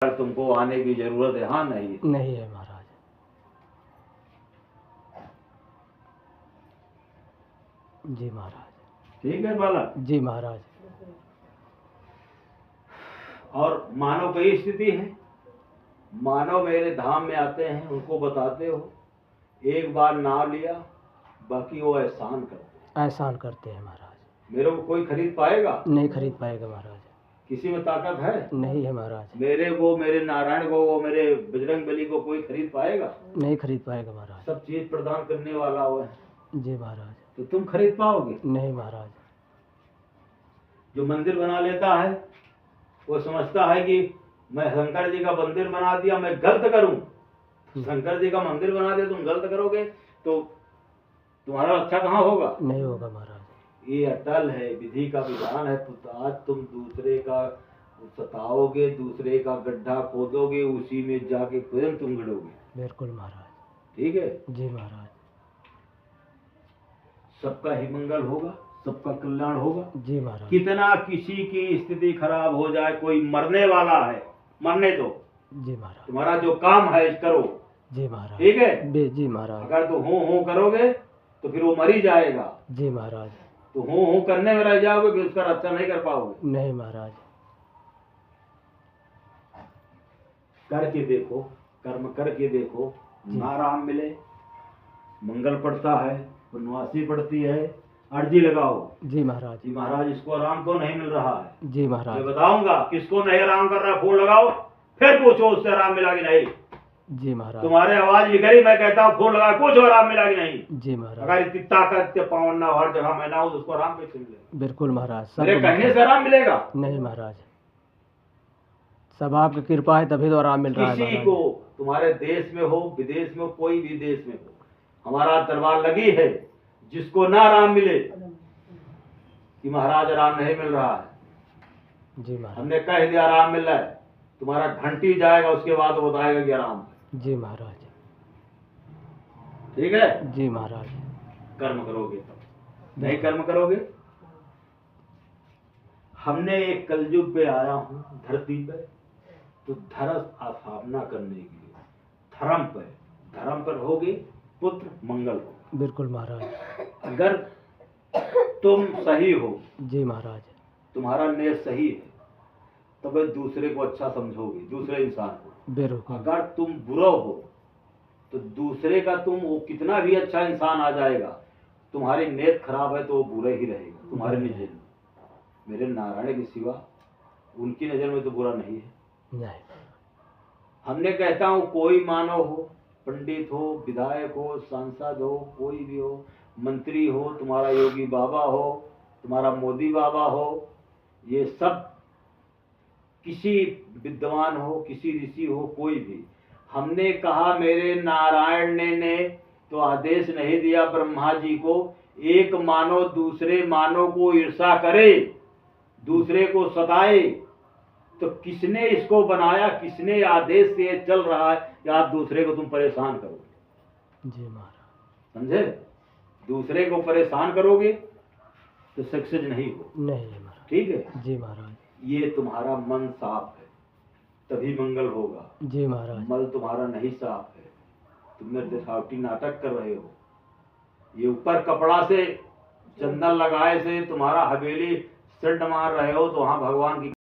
तुमको आने की जरूरत है? हाँ नहीं? नहीं है महाराज। जी महाराज। ठीक है बालक? जी महाराज। और मानव कई स्थिति है, मानव मेरे धाम में आते हैं, उनको बताते हो, एक बार नाम लिया, बाकी वो एहसान करते हैं। एहसान करते हैं महाराज। मेरे को कोई खरीद पाएगा? नहीं खरीद पाएगा महाराज। किसी में ताकत है? नहीं है महाराज। मेरे को, मेरे नारायण को, वो मेरे बजरंग बली को कोई खरीद पाएगा? नहीं खरीद पाएगा महाराज। सब चीज प्रदान करने वाला वो है। जी महाराज। तो तुम खरीद पाओगे? नहीं महाराज। जो मंदिर बना लेता है वो समझता है कि मैं शंकर जी का मंदिर बना दिया, मैं गलत करूं। शंकर जी का मंदिर बना दिया, तुम गलत करोगे तो तुम्हारा अच्छा कहाँ होगा? नहीं होगा महाराज। ये अटल है, विधि का विधान है। तो आज तुम दूसरे का सताओगे, दूसरे का गड्ढा खोदोगे, उसी में जाके स्वयं तुम गिरोगे। बिल्कुल महाराज। ठीक है? जी महाराज। सबका ही मंगल होगा, सबका कल्याण होगा। जी महाराज। कितना किसी की स्थिति खराब हो जाए, कोई मरने वाला है, मरने दो। जी महाराज। तुम्हारा जो काम है करो। जी महाराज। ठीक है? जी महाराज। अगर तो हो करोगे तो फिर वो मर ही जाएगा। जी महाराज। तो हो करने में रह जाओगे, फिर उसका रक्षा नहीं कर पाओगे। नहीं महाराज। करके देखो, कर्म करके देखो, नाराम मिले, मंगल पड़ता है, पूर्णवासी पड़ती है, अर्जी लगाओ। जी महाराज। जी महाराज, इसको आराम क्यों नहीं मिल रहा है? जी महाराज। मैं बताऊंगा किसको नहीं आराम कर रहा, फोन लगाओ, फिर पूछो उससे आराम मिला कि नहीं। जी महाराज। तुम्हारे आवाज बिगड़ी, मैं कहता हूँ फोन लगा, पूछो आराम मिला कि नहीं। जी महाराज। अगर इतनी ताकत से पावन ना हो, हर जगह मैं ना हो, तो उसको आराम कैसे मिलेगा? बिल्कुल महाराज। मेरे कहने से आराम मिलेगा? नहीं महाराज, सब आपकी कृपा है तभी तो आराम मिल रहा है किसी महाराज। को, तुम्हारे देश में हो, विदेश में हो, कोई भी देश में हो, हमारा दरबार लगी है, जिसको ना आराम मिले कि महाराज आराम नहीं मिल रहा है, जी महाराज। हमने कह दिया आराम मिल रहा है, तुम्हारा घंटी जाएगा, उसके बाद वो बताएगा कि आराम है। जी महाराज। ठीक है? जी महाराज। कर्म करोगे तब, नहीं कर्म करोगे। हमने एक कलयुग पे आया हूं धरती पे, तो धर्म स्थापना करने के लिए, धर्म पर होगी, पुत्र मंगल होगा। बिल्कुल महाराज। अगर तुम सही हो, जी महाराज। तुम्हारा नेत सही है, तब दूसरे को अच्छा समझोगे, दूसरे इंसान को। बिल्कुल। अगर तुम बुरा हो तो दूसरे का, तुम वो कितना भी अच्छा इंसान आ जाएगा, तुम्हारी नेत खराब है तो वो बुरा ही रहेगा तुम्हारे नजर में। मेरे नारायण के सिवा उनकी नजर में तो बुरा नहीं है। नहीं। हमने कहता हूँ, कोई मानव हो, पंडित हो, विधायक हो, सांसद हो, कोई भी हो, मंत्री हो, तुम्हारा योगी बाबा हो, तुम्हारा मोदी बाबा हो, ये सब किसी विद्वान हो, किसी ऋषि हो, कोई भी, हमने कहा मेरे नारायण ने तो आदेश नहीं दिया ब्रह्मा जी को, एक मानव दूसरे मानव को ईर्ष्या करे, दूसरे को सताए, तो किसने इसको बनाया, किसने आदेश से चल रहा है कि आप दूसरे को तुम परेशान करोगे? जी महाराज। समझे? दूसरे को परेशान करोगे तो सक्सेस नहीं हो। नहीं महाराज। ठीक है? जी महाराज। ये तुम्हारा मन साफ है तभी मंगल होगा। जी महाराज। मन तुम्हारा नहीं साफ है, तुमने दिखावटी नाटक कर रहे हो। ये ऊपर कपड़ा से, चंदन लगाए से तुम्हारा हवेली सेंट मार रहे हो, तो वहां भगवान की